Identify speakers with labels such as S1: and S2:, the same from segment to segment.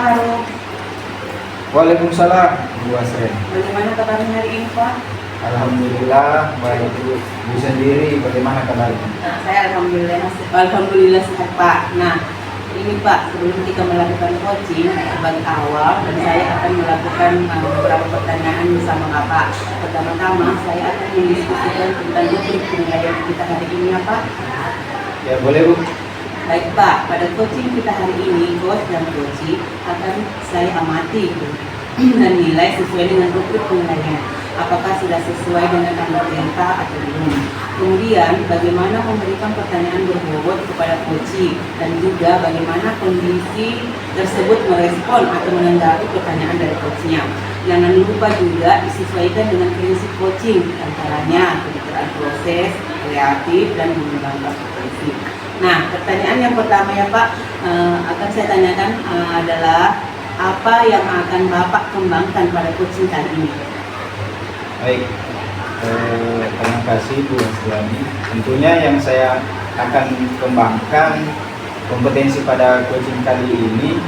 S1: Harum.
S2: Waalaikumsalam, Bu Asren.
S1: Bagaimana kabarnya hari ini, Pak?
S2: Alhamdulillah, baik Bu. Bu sendiri bagaimana kabarnya?
S1: Nah, saya alhamdulillah sehat, Pak. Nah, ini Pak, sebelum kita melakukan coaching sebagai awal, dan saya akan melakukan beberapa pertanyaan bersama Bapak. Pertama-tama, saya akan mendiskusikan tentang topik penilaian kita hari ini, ya Pak.
S2: Ya boleh Bu.
S1: Baik Pak, pada coaching kita hari ini, coach dan coaching akan saya amati dan nilai sesuai dengan rubrik penilaian. Apakah sudah sesuai dengan standar delta atau belum. Kemudian bagaimana memberikan pertanyaan berbobot kepada coaching dan juga bagaimana kondisi tersebut merespon atau menanggapi pertanyaan dari coachnya. Jangan lupa juga disesuaikan dengan prinsip coaching, antaranya kemitraan proses, kreatif, dan mengembangkan potensi. Nah, pertanyaan yang pertama ya Pak, akan saya tanyakan adalah apa yang akan Bapak kembangkan pada coaching kali ini?
S2: Baik, terima kasih Bu Asriani. Tentunya yang saya akan kembangkan kompetensi pada coaching kali ini,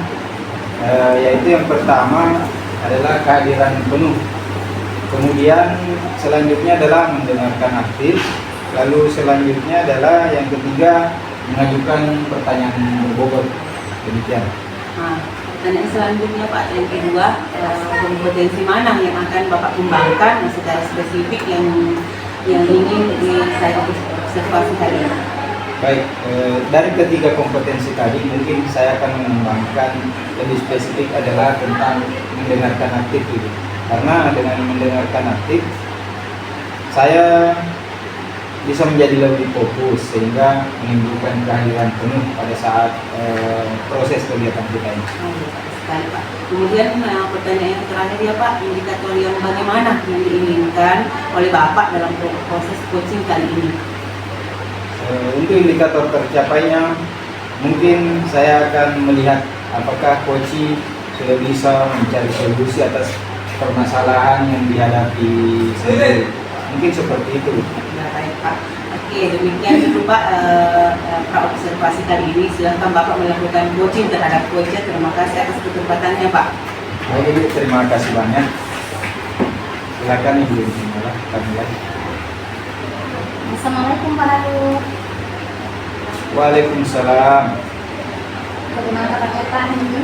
S2: yaitu yang pertama adalah kehadiran penuh. Kemudian selanjutnya adalah mendengarkan aktif. Lalu selanjutnya adalah yang ketiga, mengajukan pertanyaan berbobot. Demikian.
S1: Nah, pertanyaan selanjutnya Pak, yang kedua, kompetensi mana yang akan Bapak kembangkan secara spesifik yang ingin saya observasi tadi?
S2: Baik, dari ketiga kompetensi tadi mungkin saya akan mengembangkan lebih spesifik adalah tentang mendengarkan aktif gitu. Karena dengan mendengarkan aktif saya bisa menjadi lebih fokus sehingga menimbulkan kehadiran penuh pada saat proses kegiatan kita ini.
S1: Sekali Pak. Kemudian pertanyaan yang terakhir ya Pak, indikator yang bagaimana yang diinginkan oleh Bapak dalam proses coaching kali ini?
S2: Untuk indikator tercapainya, mungkin saya akan melihat apakah coaching sudah bisa mencari solusi atas permasalahan yang dihadapi sendiri. Mungkin seperti itu.
S1: Ya baik Pak. Oke, demikian dulu Pak observasi kali ini. Silahkan Bapak melakukan coaching terhadap coachnya. Terima kasih atas kesempatannya Pak.
S2: Baik Ibu, terima kasih banyak. Silakan Ibu Kamila.
S3: Assalamualaikum Pak Harum.
S2: Waalaikumsalam.
S3: Bagaimana kabarnya Pak hari ini?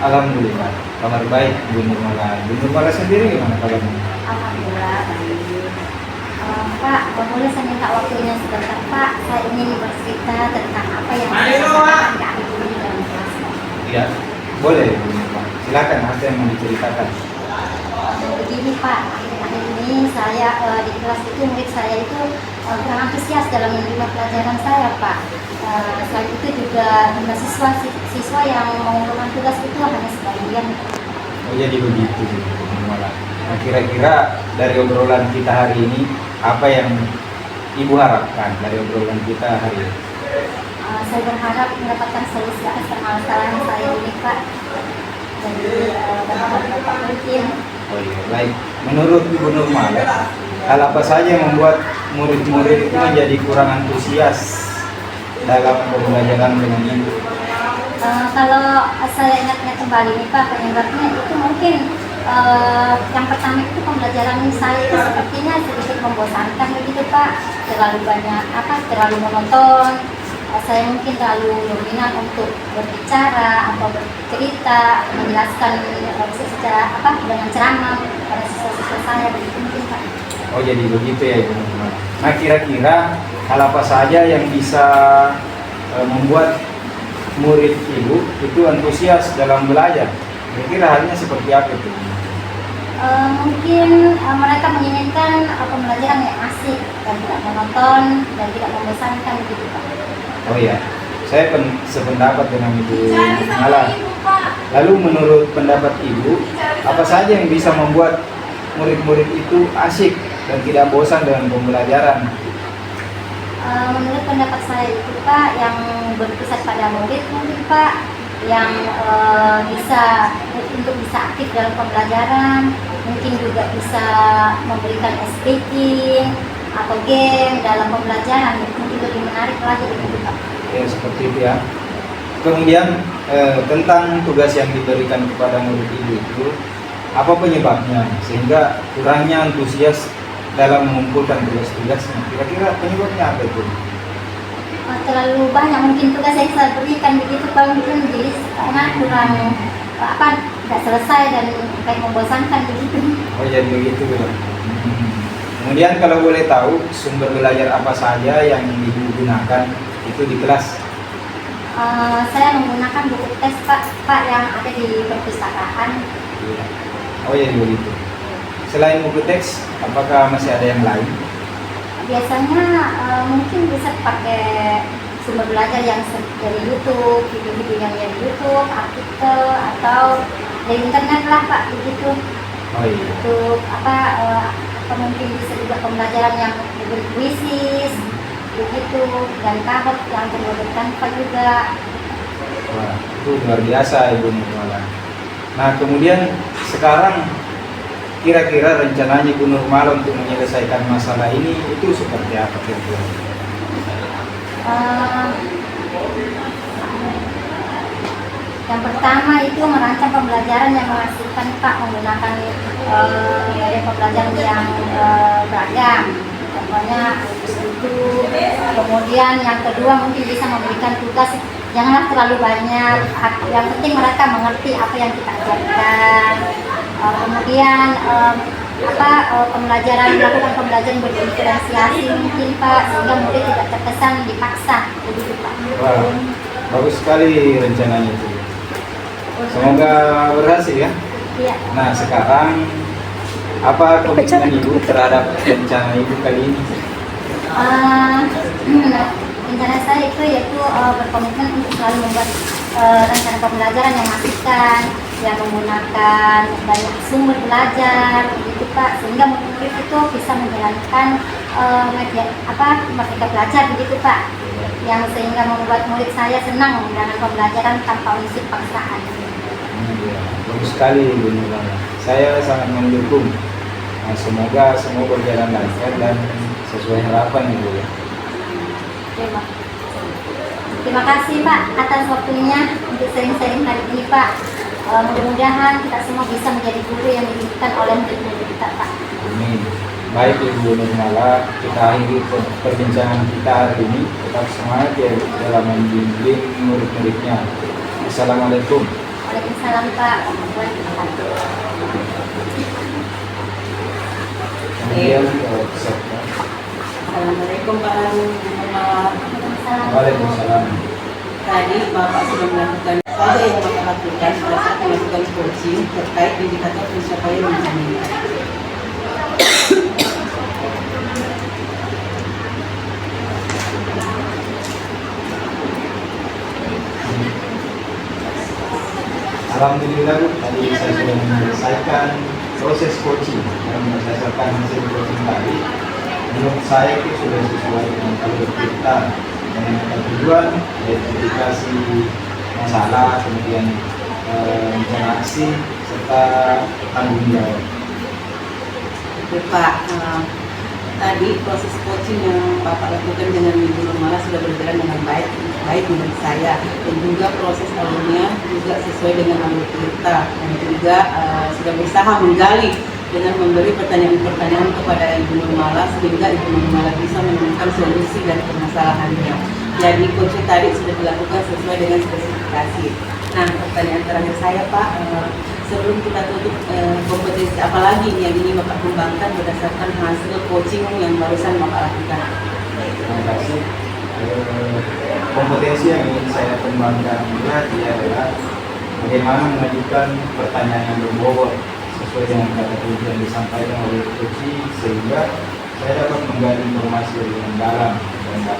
S2: Alhamdulillah, kabar baik Bu Nurmala. Bu Nurmala sendiri gimana kabarnya?
S3: Alhamdulillah baik. Pak, boleh saya minta waktunya sebentar Pak? Saya ingin bercerita tentang apa yang saya sampaikan hari ini dalam kelas.
S2: Iya, boleh Bu Nurmala. Silakan, apa yang mau diceritakan?
S3: Begini Pak, akhir-akhir ini saya di kelas itu murid saya itu kurang antusias dalam menerima pelajaran saya Pak. Selain itu juga siswa yang mengumpulkan tugas itu hanya sebagian.
S2: Oh jadi begitu Bu Nurmala. Nah kira-kira dari obrolan kita hari ini, apa yang Ibu harapkan dari obrolan kita hari ini?
S3: Saya berharap mendapatkan solusi atas permasalahan saya ini Pak. Jadi Bapak mungkin.
S2: Oh iya, baik. Menurut Ibu Nurmala, hal apa saja yang membuat murid-murid itu menjadi kurang antusias dalam pembelajaran dengan Ibu?
S3: Kalau saya ingat-ingat kembali nih Pak, penyebabnya itu mungkin yang pertama itu pembelajaran saya itu sepertinya sedikit membosankan begitu Pak. Terlalu banyak terlalu monoton. Saya mungkin terlalu dominan untuk berbicara atau bercerita, menjelaskan secara dengan ceramah pada siswa-siswa saya begitu mungkin Pak.
S2: Oh jadi begitu ya Ibu Nurmala. Nah kira-kira hal apa saja yang bisa membuat murid Ibu itu antusias dalam belajar? Kira-kira halnya seperti apa itu?
S3: Mungkin mereka menginginkan pembelajaran yang asik dan tidak monoton dan tidak membosankan begitu Pak.
S2: Oh iya, saya sependapat dengan Ibu Nurmala. Lalu menurut pendapat Ibu, apa saja yang bisa membuat murid-murid itu asik dan tidak bosan dengan pembelajaran?
S3: Menurut pendapat saya itu Pak, yang berpusat pada murid mungkin Pak, yang bisa aktif dalam pembelajaran, mungkin juga bisa memberikan speaking atau game dalam pembelajaran, mungkin lebih menarik lagi begitu Pak.
S2: Ya seperti itu ya. Kemudian tentang tugas yang diberikan kepada murid ibu itu, apa penyebabnya sehingga kurangnya antusias dalam mengumpulkan tugas-tugasnya? Kira-kira penyebabnya apa itu?
S3: Terlalu banyak mungkin tugas yang saya berikan begitu Pak, mungkin jadi karena kurang tidak selesai dan kayak membosankan begitu.
S2: Oh jadi begitu kan. Kemudian kalau boleh tahu sumber belajar apa saja yang digunakan itu di kelas?
S3: Saya menggunakan buku teks Pak yang ada di perpustakaan.
S2: Iya. Oh ya begitu. Selain buku teks, apakah masih ada yang lain?
S3: Biasanya mungkin bisa pakai sumber belajar yang dari YouTube, video-video yang dari YouTube, artikel atau dari internet lah Pak begitu.
S2: Oh iya.
S3: Untuk mungkin bisa juga pembelajaran yang berkuisis begitu dan kabel yang berbagai tanpa juga.
S2: Wah, itu luar biasa Ibu Nurmala. Nah kemudian sekarang kira-kira rencananya Ibu Nurmala untuk menyelesaikan masalah ini itu seperti apa kira-kira?
S3: Yang pertama itu merancang pembelajaran yang menghasilkan Pak menggunakan metode pembelajaran yang beragam. Contohnya itu. Kemudian yang kedua mungkin bisa memberikan tugas janganlah terlalu banyak. Yang penting mereka mengerti apa yang kita ajarkan. Kemudian melakukan pembelajaran berdiferensiasi mungkin Pak sehingga murid tidak terkesan dipaksa begitu Pak.
S2: Wah, bagus sekali rencananya itu. Semoga berhasil ya.
S3: Iya.
S2: Nah sekarang apa komitmen Ibu terhadap rencana Ibu kali ini?
S3: Rencana saya itu yaitu berkomitmen untuk selalu membuat rencana pembelajaran yang menghasilkan, yang menggunakan banyak sumber belajar, begitu Pak, sehingga murid itu bisa menjalankan merdeka belajar, begitu Pak, yang sehingga membuat murid saya senang dengan pembelajaran tanpa unsur paksaan.
S2: Ya, bagus sekali Ibu Nurmala. Saya sangat mendukung. Nah, semoga semua berjalan lancar dan sesuai harapan Ibu ya.
S3: Terima kasih Pak atas waktunya untuk sharing-sharing hari ini Pak. Mudah-mudahan kita semua bisa menjadi guru yang diinginkan oleh murid-murid kita Pak.
S2: Amin. Baik Ibu Nurmala, kita akhiri perbincangan kita hari ini. Tetap semangat ya dalam membimbing murid-muridnya. Assalamualaikum.
S3: Waalaikumsalam Pak.
S2: Kemudian
S1: Assalamualaikum Pak Harun.
S2: Waalaikumsalam.
S1: Tadi Bapak sudah melakukan apa yang Bapak lakukan pada saat melakukan coaching terkait indikator pencapaian yang diinginkan.
S2: Alhamdulillah Bu, tadi saya sudah menyelesaikan proses coaching yang berdasarkan hasil coaching tadi. Menurut saya itu sudah sesuai dengan alur kita dengan tujuan, identifikasi masalah, kemudian rencana aksi serta tanggung jawab.
S1: Oke Pak, tadi proses coaching yang Bapak lakukan dengan Ibu Nurmala sudah berjalan dengan baik menurut saya, dan juga proses alurnya juga sesuai dengan alur kita, dan juga sudah berusaha menggali dengan memberi pertanyaan-pertanyaan kepada Ibu Nurmala sehingga Ibu Nurmala bisa menemukan solusi dari permasalahannya. Jadi coaching tadi sudah dilakukan sesuai dengan spesifikasi. Nah, pertanyaan terakhir saya Pak, sebelum kita tutup, kompetensi apa lagi yang ingin Bapak kembangkan berdasarkan hasil coaching yang barusan Bapak lakukan?
S2: Terima kasih. Kompetensi yang ingin saya kembangkan juga adalah bagaimana mengajukan pertanyaan yang berbobot sesuai dengan kata kunci yang disampaikan oleh coaching, sehingga saya dapat menggali informasi lebih mendalam dan